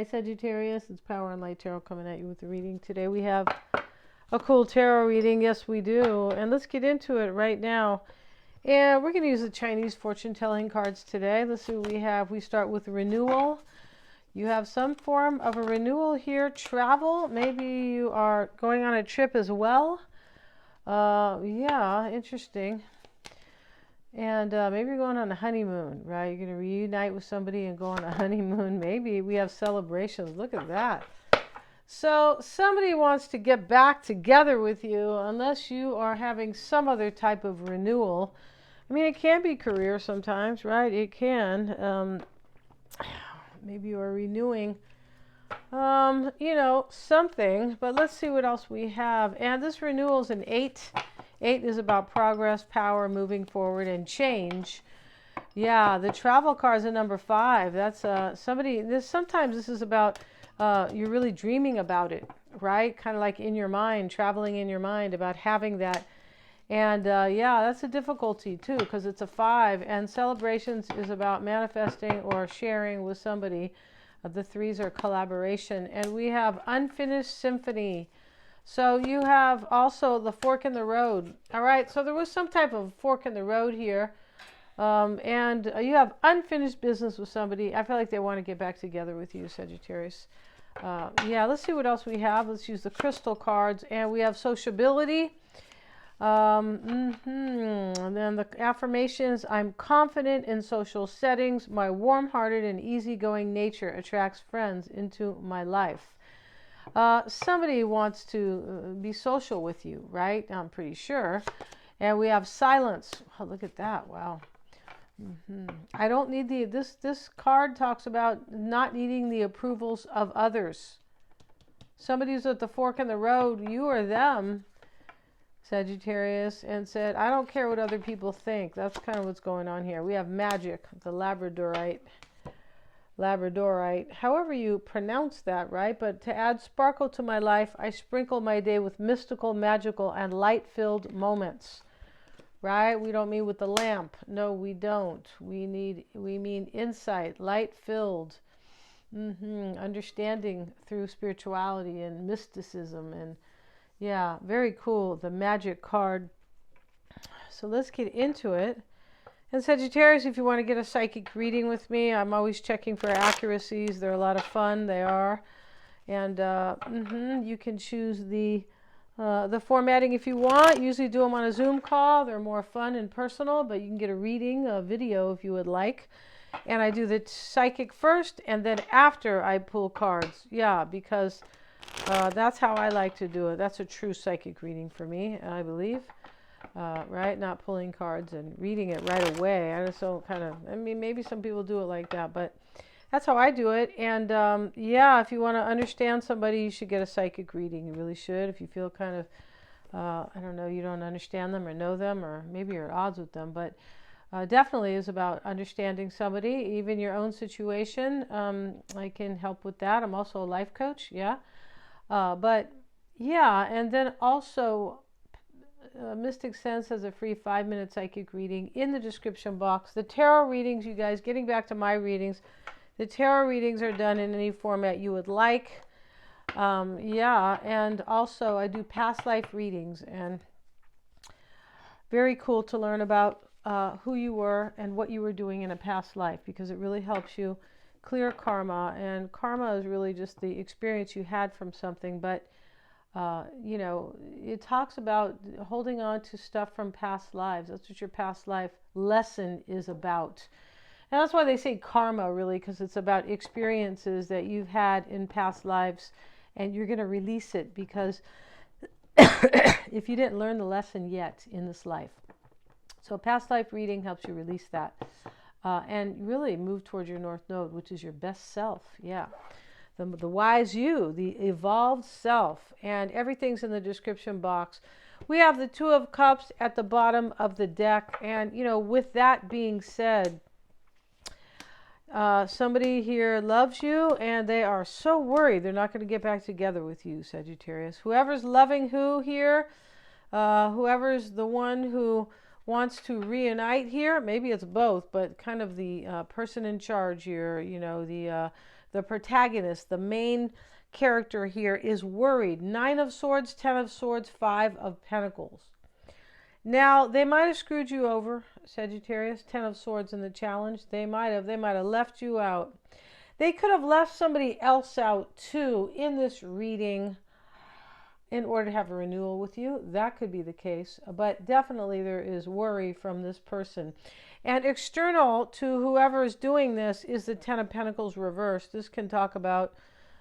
Hi Sagittarius, it's Power and Light Tarot coming at you with the reading. Today we have a cool tarot reading. Yes, we do. And let's get into it right now. And we're going to use the Chinese fortune telling cards today. Let's see what we have. We start with renewal. You have some form of a renewal here. Travel. Maybe you are going on a trip as well. Yeah, interesting. And maybe you're going on a honeymoon, right? You're going to reunite with somebody and go on a honeymoon. Maybe we have celebrations. Look at that. So somebody wants to get back together with you unless you are having some other type of renewal. I mean, it can be career sometimes, right? It can. Maybe you are renewing, something. But let's see what else we have. And this renewal is an 8. 8 is about progress, power, moving forward, and change. Yeah, the travel card is a number 5. That's sometimes this is about you're really dreaming about it, right? Kind of like in your mind, traveling in your mind about having that. And yeah, that's a difficulty too, because it's a 5. And celebrations is about manifesting or sharing with somebody. The 3s are collaboration. And we have unfinished symphony. So you have also the fork in the road. All right, so there was some type of fork in the road here. And you have unfinished business with somebody. I feel like they want to get back together with you, Sagittarius. Yeah, let's see what else we have. Let's use the crystal cards. And we have sociability. And then the affirmations. I'm confident in social settings. My warm-hearted and easygoing nature attracts friends into my life. Somebody wants to be social with you, right? I'm pretty sure. And we have silence. Oh, look at that. Wow. I don't need this card talks about not needing the approvals of others. Somebody who's at the fork in the road, you or them, Sagittarius, and said, I don't care what other people think. That's kind of what's going on here. We have magic, the Labradorite, however you pronounce that, right? But to add sparkle to my life, I sprinkle my day with mystical, magical, and light-filled moments, right? We don't mean with the lamp. No, we don't. We mean insight, light-filled, understanding through spirituality and mysticism. And yeah, very cool, the magic card. So let's get into it. And Sagittarius, if you want to get a psychic reading with me, I'm always checking for accuracies. They're a lot of fun. They are. And you can choose the formatting if you want. Usually do them on a Zoom call. They're more fun and personal, but you can get a reading, a video if you would like. And I do the psychic first, and then after I pull cards. Yeah, because that's how I like to do it. That's a true psychic reading for me, I believe. Right? Not pulling cards and reading it right away. I just don't maybe some people do it like that, but that's how I do it. And yeah, if you want to understand somebody, you should get a psychic reading. You really should. If you feel kind of, I don't know, you don't understand them or know them, or maybe you're at odds with them, but definitely is about understanding somebody, even your own situation. I can help with that. I'm also a life coach. Yeah. But yeah, and then also Mystic Sense has a free 5-minute psychic reading in the description box. The tarot readings, you guys, getting back to my readings, the tarot readings are done in any format you would like. Yeah, and also I do past life readings, and very cool to learn about who you were and what you were doing in a past life, because it really helps you clear karma. And karma is really just the experience you had from something, but it talks about holding on to stuff from past lives. That's what your past life lesson is about. And that's why they say karma, really, because it's about experiences that you've had in past lives, and you're going to release it, because if you didn't learn the lesson yet in this life. So past life reading helps you release that and really move towards your North Node, which is your best self. Yeah. The wise you, the evolved self, and everything's in the description box. We have the Two of Cups at the bottom of the deck. And, with that being said, somebody here loves you, and they are so worried they're not going to get back together with you, Sagittarius. Whoever's loving who here, whoever's the one who wants to reunite here, maybe it's both, but kind of the person in charge here, the the protagonist, the main character here is worried. 9 of Swords, 10 of Swords, 5 of Pentacles. Now, they might have screwed you over, Sagittarius. 10 of Swords in the challenge. They might have left you out. They could have left somebody else out too in this reading in order to have a renewal with you. That could be the case, but definitely there is worry from this person. And external to whoever is doing this is the 10 of Pentacles reversed. This can talk about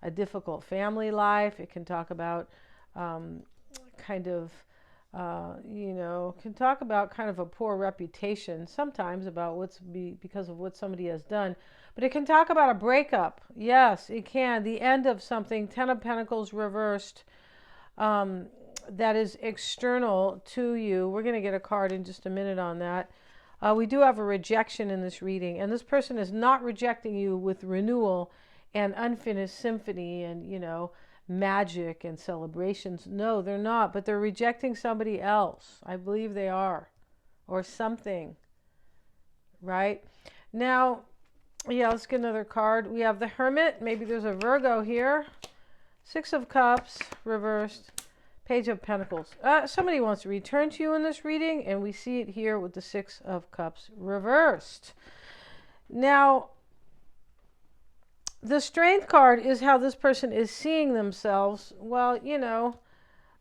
a difficult family life. It can talk about can talk about kind of a poor reputation, sometimes about because of what somebody has done. But it can talk about a breakup. Yes, it can. The end of something. 10 of Pentacles reversed. That is external to you. We're going to get a card in just a minute on that. We do have a rejection in this reading, and this person is not rejecting you with renewal and unfinished symphony and, magic and celebrations. No, they're not, but they're rejecting somebody else. I believe they are, or something, right? Now, let's get another card. We have the Hermit. Maybe there's a Virgo here. 6 of Cups reversed. Page of Pentacles. Somebody wants to return to you in this reading, and we see it here with the 6 of Cups reversed. Now, the Strength card is how this person is seeing themselves. Well,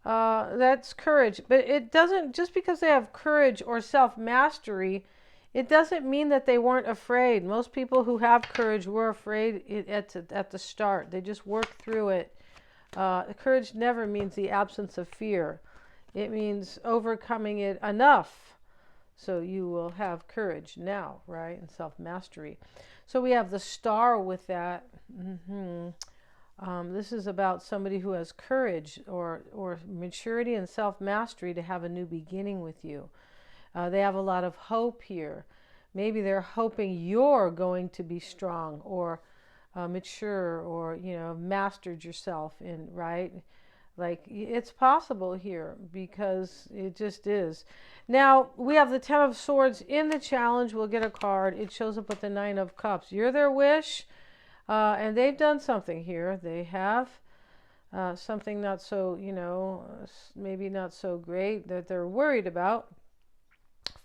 that's courage. But it doesn't, just because they have courage or self-mastery, it doesn't mean that they weren't afraid. Most people who have courage were afraid at the start. They just work through it. Courage never means the absence of fear. It means overcoming it enough so you will have courage now, right? And self-mastery. So we have the Star with that. This is about somebody who has courage or maturity and self-mastery to have a new beginning with you. They have a lot of hope here. Maybe they're hoping you're going to be strong or mature or, mastered yourself in, right? Like, it's possible here because it just is. Now, we have the 10 of Swords in the challenge. We'll get a card. It shows up with the 9 of Cups. You're their wish, and they've done something here. They have something not so, maybe not so great that they're worried about.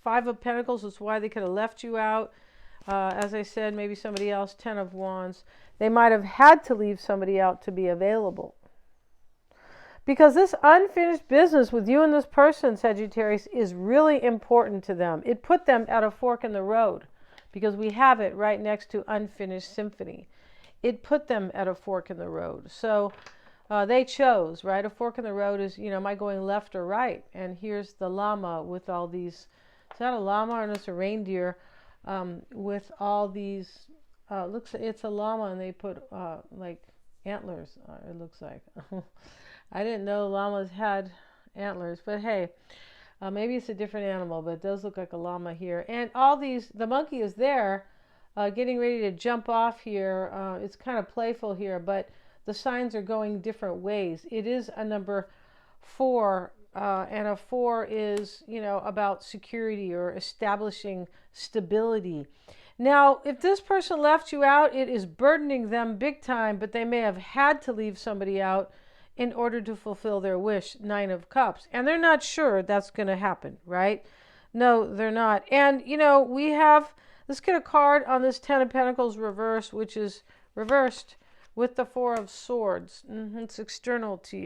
5 of Pentacles is why they could have left you out. As I said, maybe somebody else. 10 of Wands. They might have had to leave somebody out to be available. Because this unfinished business with you and this person, Sagittarius, is really important to them. It put them at a fork in the road because we have it right next to unfinished symphony. It put them at a fork in the road. So they chose, right? A fork in the road is, am I going left or right? And here's the llama with all these. Is that a llama or it's a reindeer? With all these, it's a llama, and they put like antlers, it looks like. I didn't know llamas had antlers, but hey, maybe it's a different animal, but it does look like a llama here. And all these, the monkey is there, getting ready to jump off here. It's kind of playful here, but the signs are going different ways. It is a number 4, and a 4 is, about security or establishing stability. Now, if this person left you out, it is burdening them big time, but they may have had to leave somebody out in order to fulfill their wish, 9 of Cups. And they're not sure that's going to happen, right? No, they're not. And, let's get a card on this 10 of Pentacles reverse, which is reversed with the 4 of Swords. It's external to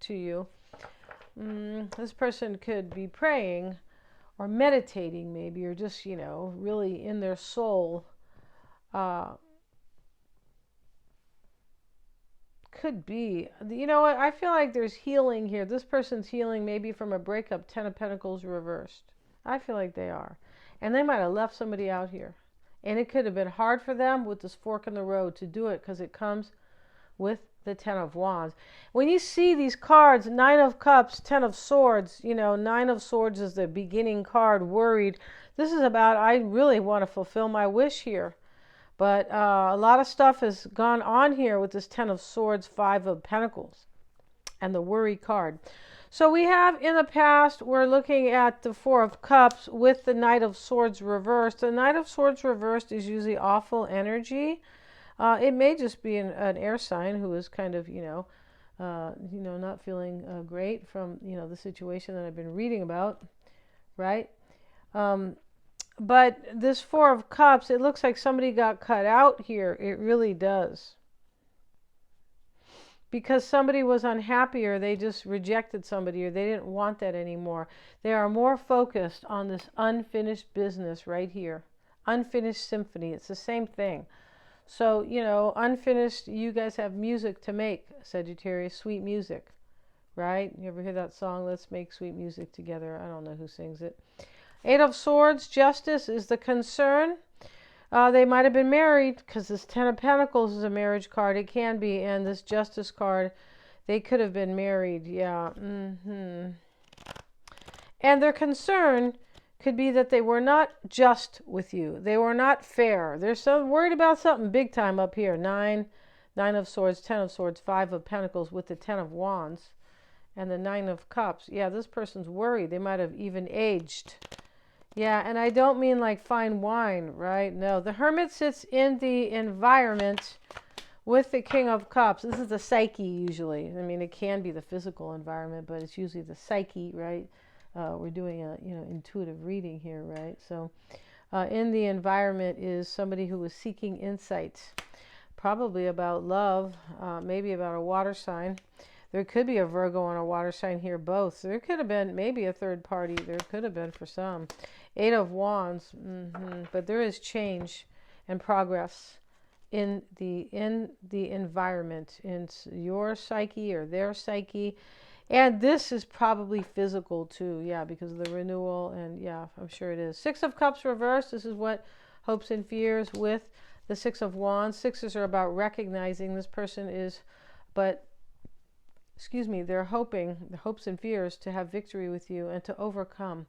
you. This person could be praying or meditating maybe, or just, really in their soul. Could be. You know what? I feel like there's healing here. This person's healing maybe from a breakup, 10 of Pentacles reversed. I feel like they are. And they might have left somebody out here. And it could have been hard for them with this fork in the road to do it because it comes with the 10 of Wands. When you see these cards, 9 of Cups, 10 of Swords, 9 of Swords is the beginning card, worried. This is about, I really want to fulfill my wish here. But a lot of stuff has gone on here with this 10 of Swords, 5 of Pentacles, and the worry card. So we have in the past, we're looking at the 4 of Cups with the Knight of Swords reversed. The Knight of Swords reversed is usually awful energy. It may just be an air sign who is kind of, not feeling great from, the situation that I've been reading about, right? But this Four of Cups, it looks like somebody got cut out here. It really does. Because somebody was unhappy, or they just rejected somebody, or they didn't want that anymore. They are more focused on this unfinished business right here. Unfinished symphony. It's the same thing. So, unfinished, you guys have music to make, Sagittarius, sweet music, right? You ever hear that song, Let's Make Sweet Music Together? I don't know who sings it. Eight of Swords, justice is the concern. They might have been married, because this Ten of Pentacles is a marriage card. It can be. And this Justice card, they could have been married. Yeah. And their concern could be that they were not just with you. They were not fair. They're so worried about something big time up here. Nine of Swords, Ten of Swords, Five of Pentacles with the Ten of Wands and the Nine of Cups. Yeah, this person's worried. They might have even aged. Yeah, and I don't mean like fine wine, right? No, the Hermit sits in the environment with the King of Cups. This is the psyche usually. I mean, it can be the physical environment, but it's usually the psyche, right? We're doing a intuitive reading here, right? So in the environment is somebody who was seeking insights, probably about love, maybe about a water sign. There could be a Virgo and a water sign here, both. So there could have been maybe a third party. There could have been for some. Eight of Wands. But there is change and progress in the environment, in your psyche or their psyche. And this is probably physical too. Yeah, because of the renewal. And yeah, I'm sure it is. Six of Cups reversed. This is what hopes and fears with the Six of Wands. Sixes are about recognizing this person is, they're hoping, the hopes and fears to have victory with you and to overcome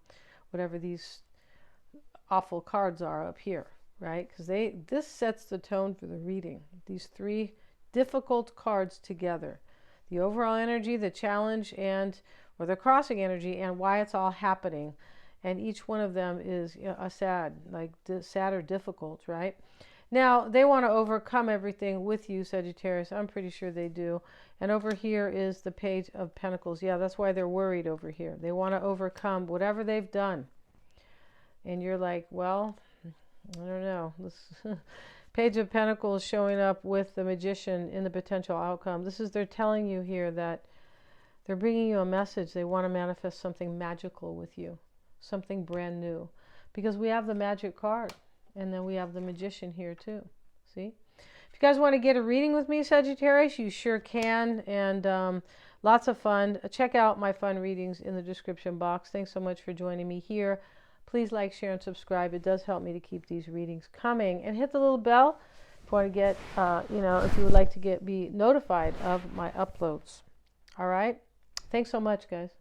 whatever these awful cards are up here, right? Because this sets the tone for the reading. These three difficult cards together. The overall energy, the challenge, or the crossing energy, and why it's all happening. And each one of them is a sad or difficult, right? Now, they want to overcome everything with you, Sagittarius. I'm pretty sure they do. And over here is the Page of Pentacles. Yeah, that's why they're worried over here. They want to overcome whatever they've done. And you're like, well, I don't know. This Page of Pentacles showing up with the Magician in the potential outcome. They're telling you here that they're bringing you a message. They want to manifest something magical with you, something brand new. Because we have the Magic card. And then we have the Magician here too. See? If you guys want to get a reading with me, Sagittarius, you sure can. And lots of fun. Check out my fun readings in the description box. Thanks so much for joining me here. Please like, share, and subscribe. It does help me to keep these readings coming. And hit the little bell if you want to get, if you would like to be notified of my uploads. All right? Thanks so much, guys.